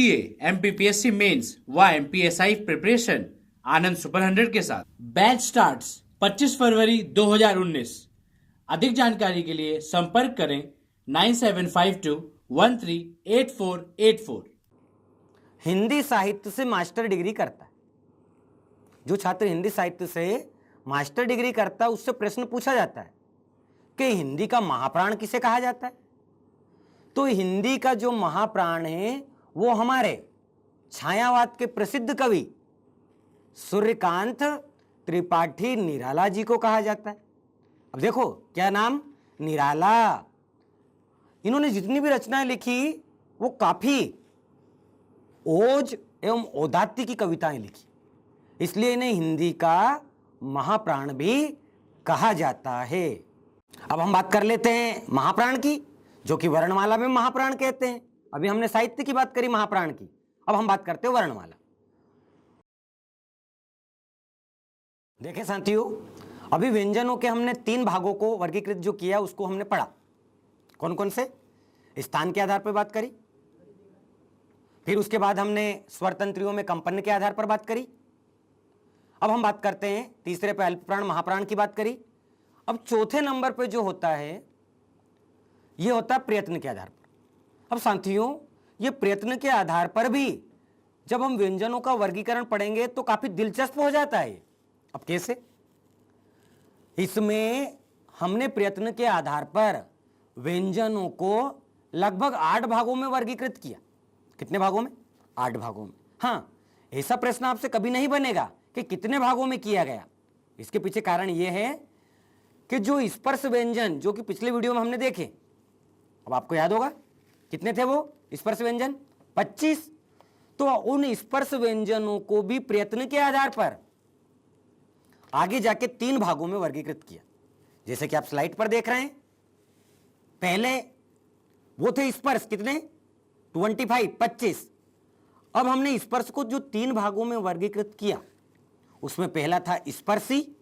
CA, MPPSC mains व MPSI preparation आनंद super 100 के साथ। बैच स्टार्ट्स 25 फरवरी 2019। अधिक जानकारी के लिए संपर्क करें 9752138484। हिंदी साहित्य से मास्टर डिग्री करता है, जो छात्र हिंदी साहित्य से मास्टर डिग्री करता है उससे प्रश्न पूछा जाता है कि हिंदी का महाप्राण किसे कहा जाता है। तो हिंदी का जो महाप्राण है वो हमारे छायावाद के प्रसिद्ध कवि सूर्यकांत त्रिपाठी निराला जी को कहा जाता है। अब देखो क्या नाम, निराला। इन्होंने जितनी भी रचनाएं लिखी वो काफी ओज एवं औदात्य की कविताएं लिखी, इसलिए इन्हें हिंदी का महाप्राण भी कहा जाता है। अब हम बात कर लेते हैं महाप्राण की, जो कि वर्णमाला में महाप्राण कहते हैं। अभी हमने साहित्य की बात करी महाप्राण की, अब हम बात करते हैं वर्णमाला। देखें साथियों, अभी व्यंजनों के हमने 3 भागों को वर्गीकृत जो किया उसको हमने पढ़ा। कौन कौन से? स्थान के आधार पर बात करी, फिर उसके बाद हमने स्वर तंत्रियों में कंपन के आधार पर बात करी। अब हम बात करते हैं तीसरे पे अल्पप्राण महाप्राण की बात करी। अब चौथे नंबर पे जो होता है ये होता है प्रयत्न के आधार पर। अब साथियों, ये प्रयत्न के आधार पर भी जब हम व्यंजनों का वर्गीकरण पढ़ेंगे तो काफी दिलचस्प हो जाता है। अब कैसे? इसमें हमने प्रयत्न के आधार पर व्यंजनों को लगभग 8 भागों में वर्गीकृत किया। कितने भागों में? 8 भागों में। हाँ, ऐसा प्रश्न आपसे कभी नहीं बनेगा कि कितने भागों में किया गया। इसके पीछे कारण यह है कि जो स्पर्श व्यंजन जो कि पिछले वीडियो में हमने देखे, अब आपको याद होगा कितने थे वो स्पर्श व्यंजन? 25। तो उन स्पर्श व्यंजनों को भी प्रयत्न के आधार पर आगे जाके 3 भागों में वर्गीकृत किया, जैसे कि आप स्लाइड पर देख रहे हैं। पहले वो थे स्पर्श, कितने? 25। अब हमने स्पर्श को जो 3 भागों में वर्गीकृत किया उसमें पहला था स्पर्शी,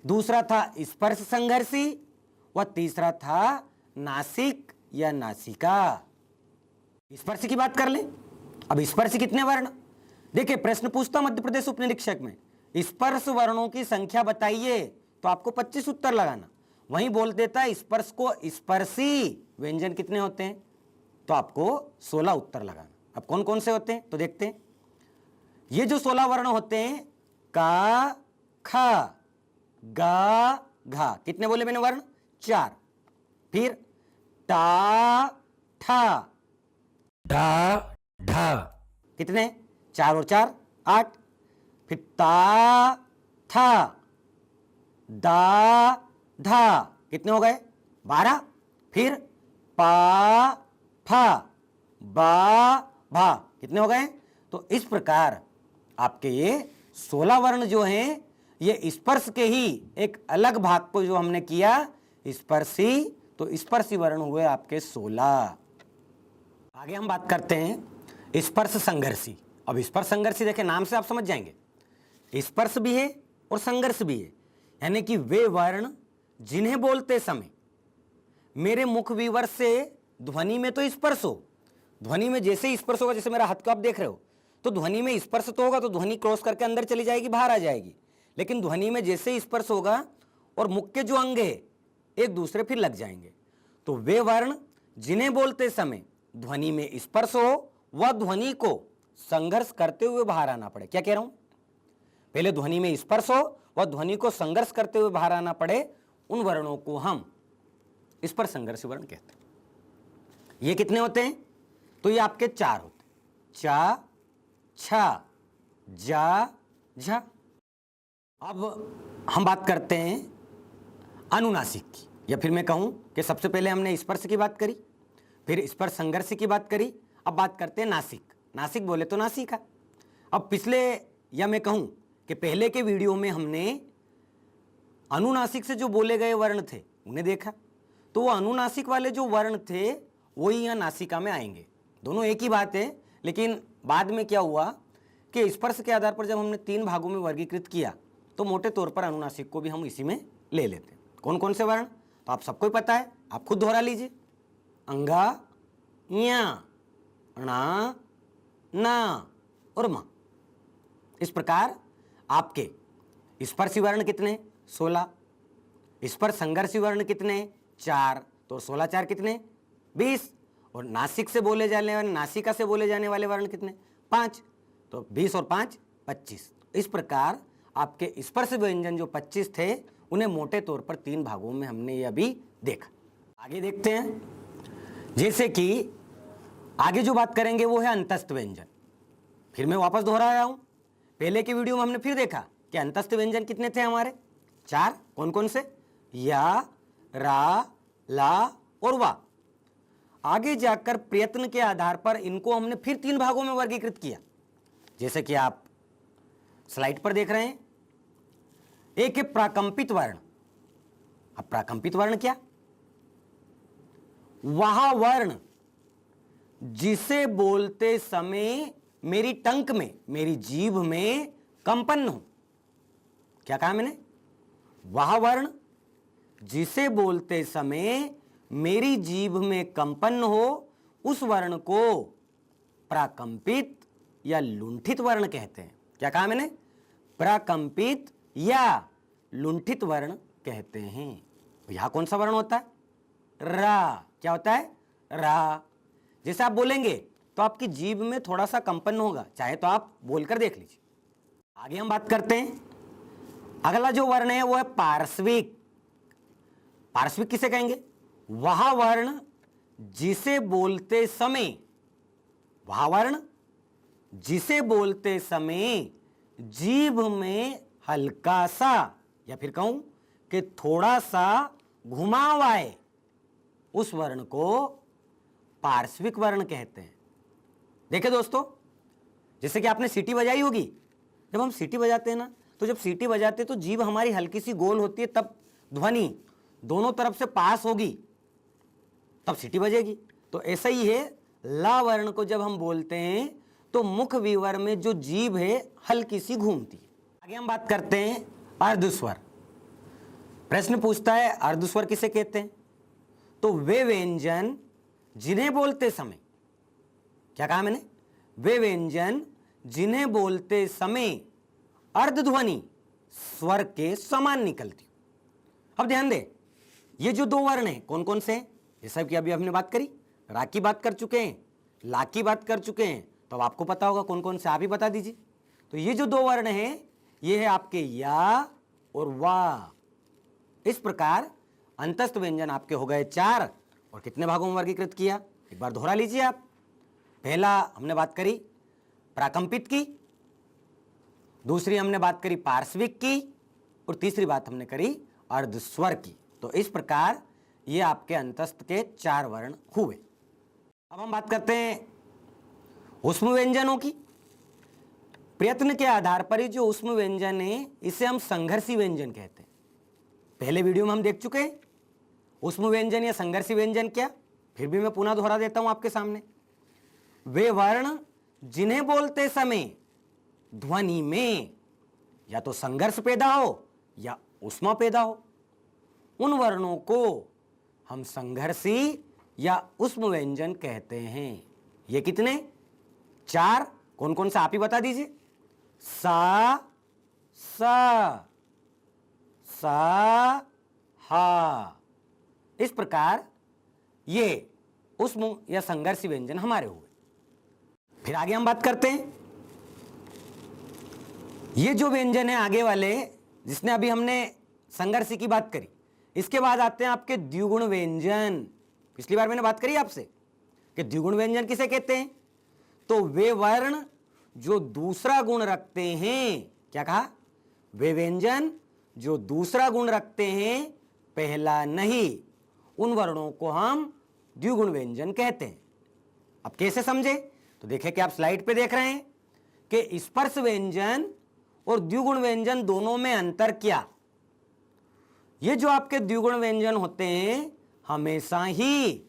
दूसरा था स्पर्श संघर्षी व तीसरा था नासिक या नासिका। स्पर्श की बात कर लें। अब स्पर्श कितने वर्ण? देखिए, प्रश्न पूछता मध्य प्रदेश उपनिरीक्षक में स्पर्श वर्णों की संख्या बताइए, तो आपको 25 उत्तर लगाना। वहीं बोल देता है स्पर्श को स्पर्शी व्यंजन कितने होते हैं, तो आपको 16 उत्तर लगाना। अब कौन कौन से होते हैं तो देखते हैं। ये जो 16 वर्ण होते हैं, का, ख, गा, घा, कितने बोले मैंने वर्ण? 4। फिर टा, ठा, ढा, ढा, कितने? 4 और 4 8। फिर ता, था, दा, धा, कितने हो गए? 12। फिर पा, फा, बा, भा, कितने हो गए? तो इस प्रकार आपके ये 16 वर्ण जो हैं ये स्पर्श के ही एक अलग भाग को जो हमने किया स्पर्शी, तो स्पर्शी वर्ण हुए आपके 16। आगे हम बात करते हैं स्पर्श संघर्षी। अब स्पर्श संघर्षी देखें, नाम से आप समझ जाएंगे स्पर्श भी है और संघर्ष भी है, यानी कि वे वर्ण जिन्हें बोलते समय मेरे मुख विवर्त से ध्वनि में तो स्पर्श हो, ध्वनि में जैसे ही स्पर्श होगा, जैसे मेरा हाथ को आप देख रहे हो, तो ध्वनि में स्पर्श तो होगा, तो ध्वनि क्रॉस करके अंदर चली जाएगी, बाहर आ जाएगी। लेकिन ध्वनि में जैसे ही स्पर्श होगा और मुख के जो अंग है एक दूसरे फिर लग जाएंगे, तो वे वर्ण जिन्हें बोलते समय ध्वनि में स्पर्श हो वह ध्वनि को संघर्ष करते हुए बाहर आना पड़े। क्या कह रहा हूं? पहले ध्वनि में स्पर्श हो वह ध्वनि को संघर्ष करते हुए बाहर आना पड़े, उन वर्णों को हम स्पर्श संघर्षी वर्ण कहते हैं। ये कितने होते हैं? तो ये आपके 4 होते हैं, चा, छा, जा, झा। अब हम बात करते हैं अनुनासिक की, या फिर मैं कहूं कि सबसे पहले हमने स्पर्श की बात करी, फिर स्पर्श संघर्ष की बात करी, अब बात करते हैं नासिक। नासिक बोले तो नासिका। अब पिछले, या मैं कहूं कि पहले के वीडियो में हमने अनुनासिक से जो बोले गए वर्ण थे उन्हें देखा, तो वो अनुनासिक वाले जो वर्ण थे वही यहाँ नासिका में आएंगे। दोनों एक ही बात है, लेकिन बाद में क्या हुआ कि स्पर्श के आधार पर जब हमने 3 भागों में वर्गीकृत किया तो मोटे तौर पर अनुनासिक को भी हम इसी में ले लेते हैं। कौन कौन से वर्ण तो आप सबको ही पता है, आप खुद दोहरा लीजिए। अंगा, या, णा, ना और मा। इस प्रकार आपके स्पर्शी वर्ण कितने? 16। स्पर्श संघर्षी वर्ण कितने? 4। तो 16 4 कितने? 20। और नासिक से बोले जाने वाले, नासिका से बोले जाने वाले वर्ण कितने? 5। तो 20 और 5 25। इस प्रकार आपके स्पर्श व्यंजन जो 25 थे उन्हें मोटे तौर पर 3 भागों में हमने ये अभी देखा। आगे देखते हैं, जैसे कि आगे जो बात करेंगे वो है अंतस्थ व्यंजन। फिर मैं वापस दोहरा रहा हूं, पहले की वीडियो में हमने फिर देखा कि अंतस्थ व्यंजन कितने थे हमारे? 4। कौन कौन से? या, रा, ला और वा। आगे जाकर प्रयत्न के आधार पर इनको हमने फिर 3 भागों में वर्गीकृत किया, जैसे कि आप स्लाइड पर देख रहे हैं। एक है प्राकंपित वर्ण। अब प्राकंपित वर्ण क्या? वह वर्ण जिसे बोलते समय मेरी टंक में, मेरी जीभ में कंपन हो। क्या कहा मैंने? वह वर्ण जिसे बोलते समय मेरी जीभ में कंपन हो, उस वर्ण को प्राकंपित या लुंठित वर्ण कहते हैं। क्या कहा मैंने? प्राकंपित या लुंठित वर्ण कहते हैं। यहां कौन सा वर्ण होता है? रा। क्या होता है? रा। जैसे आप बोलेंगे तो आपकी जीभ में थोड़ा सा कंपन होगा, चाहे तो आप बोलकर देख लीजिए। आगे हम बात करते हैं, अगला जो वर्ण है वो है पार्श्विक। पार्श्विक किसे कहेंगे? वह वर्ण जिसे बोलते समय, वह वर्ण जिसे बोलते समय जीभ में हल्का सा या फिर कहूं कि थोड़ा सा घुमाव आए, उस वर्ण को पार्श्विक वर्ण कहते हैं। देखिए दोस्तों, जैसे कि आपने सीटी बजाई होगी, जब हम सीटी बजाते हैं ना, तो जब सीटी बजाते हैं तो जीभ हमारी हल्की सी गोल होती है, तब ध्वनि दोनों तरफ से पास होगी, तब सीटी बजेगी। तो ऐसा ही है, ला वर्ण को जब हम बोलते हैं तो मुख विवर में जो जीभ है हल्की सी घूमती है। आगे हम बात करते हैं अर्धस्वर। प्रश्न पूछता है अर्धस्वर किसे कहते हैं? तो वे व्यंजन जिन्हें बोलते समय, क्या कहा मैंने? वे व्यंजन जिन्हें बोलते समय अर्धध्वनि स्वर के समान निकलती हो। अब ध्यान दे, ये जो 2 वर्ण हैं कौन कौन से हैं? जैसा कि अभी हमने बात करी, रा की बात कर चुके हैं, ला की बात कर चुके हैं, तो अब आपको पता होगा कौन कौन से, आप ही बता दीजिए। तो ये जो 2 वर्ण हैं ये है आपके या और वा। इस प्रकार अंतस्थ व्यंजन आपके हो गए 4। और कितने भागों में वर्गीकृत किया? एक बार दोहरा लीजिए आप। पहला हमने बात करी प्राकंपित की, दूसरी हमने बात करी पार्श्विक की, और तीसरी बात हमने करी अर्धस्वर की। तो इस प्रकार ये आपके अंतस्थ के 4 वर्ण हुए। अब हम बात करते हैं ऊष्म व्यंजनों की। प्रयत्न के आधार पर ही जो ऊष्म व्यंजन है इसे हम संघर्षी व्यंजन कहते हैं। पहले वीडियो में हम देख चुके हैं ऊष्म व्यंजन या संघर्षी व्यंजन क्या, फिर भी मैं पुनः दोहरा देता हूं आपके सामने। वे वर्ण जिन्हें बोलते समय ध्वनि में या तो संघर्ष पैदा हो या ऊष्मा पैदा हो, उन वर्णों को हम संघर्षी या ऊष्म व्यंजन कहते हैं। ये कितने? 4। कौन कौन सा आप ही बता दीजिए। सा, सा, सा, हा। इस प्रकार ये ऊष्म या संघर्षी व्यंजन हमारे हुए। फिर आगे हम बात करते हैं, ये जो व्यंजन है आगे वाले, जिसने अभी हमने संघर्षी की बात करी, इसके बाद आते हैं आपके द्विगुण व्यंजन। पिछली बार मैंने बात करी आपसे कि द्विगुण व्यंजन किसे कहते हैं? तो वे वर्ण जो दूसरा गुण रखते हैं। क्या कहा? वे व्यंजन जो दूसरा गुण रखते हैं, पहला नहीं, उन वर्णों को हम द्विगुण व्यंजन कहते हैं। अब कैसे समझे? तो देखिए कि आप स्लाइड पे देख रहे हैं कि स्पर्श व्यंजन और द्विगुण व्यंजन दोनों में अंतर क्या। ये जो आपके द्विगुण व्यंजन होते हैं हमेशा ही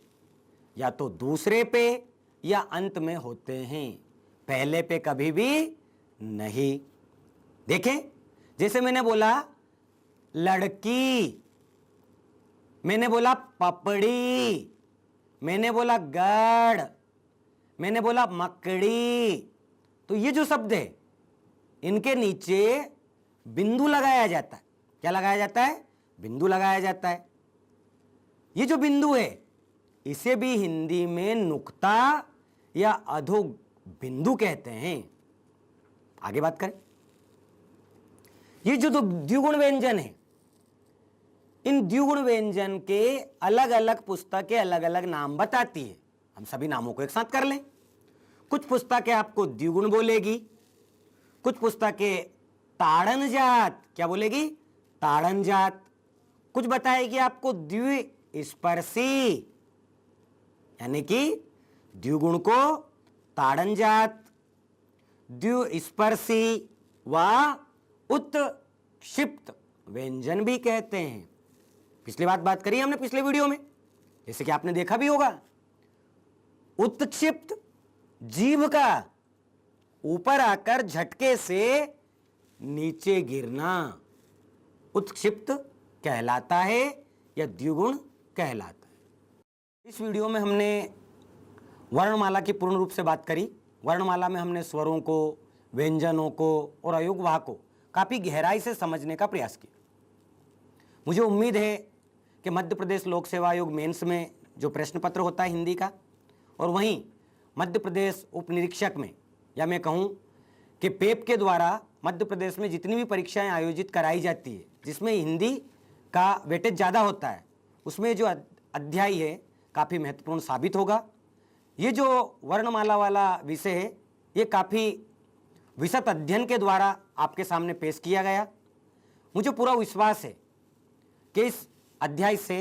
या तो दूसरे पे या अंत में होते हैं, पहले पे कभी भी नहीं। देखें, जैसे मैंने बोला लड़की, मैंने बोला पपड़ी, मैंने बोला गढ़, मैंने बोला मकड़ी, तो ये जो शब्द है इनके नीचे बिंदु लगाया जाता है। क्या लगाया जाता है? बिंदु लगाया जाता है। ये जो बिंदु है इसे भी हिंदी में नुक्ता या अधो बिंदु कहते हैं। आगे बात करें, ये जो द्विगुण व्यंजन है, इन द्विगुण व्यंजन के अलग अलग पुस्तकें अलग अलग नाम बताती है। हम सभी नामों को एक साथ कर लें। कुछ पुस्तकें आपको द्विगुण बोलेगी, कुछ पुस्तकें ताड़न जात, क्या बोलेगी? ताड़न जात। कुछ बताएगी आपको द्विस्पर्शी, यानी कि द्विगुण को ताड़न जात, द्विस्पर्शी व उत्क्षिप्त व्यंजन भी कहते हैं। पिछली बात करी हमने पिछले वीडियो में, जैसे कि आपने देखा भी होगा, उत्क्षिप्त जीभ का ऊपर आकर झटके से नीचे गिरना उत्क्षिप्त कहलाता है या द्विगुण कहलाता है। इस वीडियो में हमने वर्णमाला की पूर्ण रूप से बात करी। वर्णमाला में हमने स्वरों को, व्यंजनों को और अयुग्मों को काफ़ी गहराई से समझने का प्रयास किया। मुझे उम्मीद है कि मध्य प्रदेश लोक सेवा आयोग मेंस में जो प्रश्न पत्र होता है हिंदी का, और वहीं मध्य प्रदेश उप निरीक्षक में, या मैं कहूँ कि पेप के द्वारा मध्य प्रदेश में जितनी भी परीक्षाएं आयोजित कराई जाती है जिसमें हिंदी का वेटेज ज़्यादा होता है, उसमें जो अध्याय है काफ़ी महत्वपूर्ण साबित होगा। ये जो वर्णमाला वाला विषय है ये काफ़ी विशद अध्ययन के द्वारा आपके सामने पेश किया गया। मुझे पूरा विश्वास है कि इस अध्याय से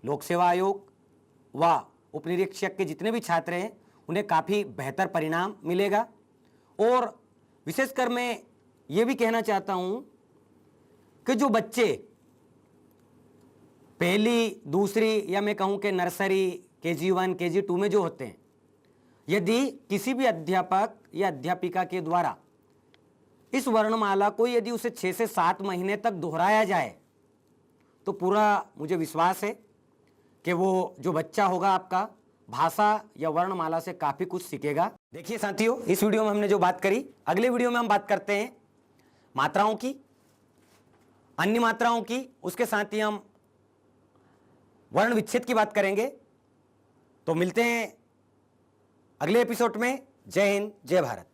लोक सेवा आयोग व उपनिरीक्षक के जितने भी छात्र हैं उन्हें काफ़ी बेहतर परिणाम मिलेगा। और विशेषकर मैं ये भी कहना चाहता हूँ कि जो बच्चे पहली, दूसरी या मैं कहूँ कि नर्सरी, KG1, KG2 में जो होते हैं, यदि किसी भी अध्यापक या अध्यापिका के द्वारा इस वर्णमाला को यदि उसे 6 से 7 महीने तक दोहराया जाए तो पूरा मुझे विश्वास है कि वो जो बच्चा होगा आपका भाषा या वर्णमाला से काफ़ी कुछ सीखेगा। देखिए साथियों, इस वीडियो में हमने जो बात करी, अगले वीडियो में हम बात करते हैं मात्राओं की, अन्य मात्राओं की, उसके साथ ही हम वर्ण विच्छेद की बात करेंगे। तो मिलते हैं अगले एपिसोड में। जय हिंद, जय भारत।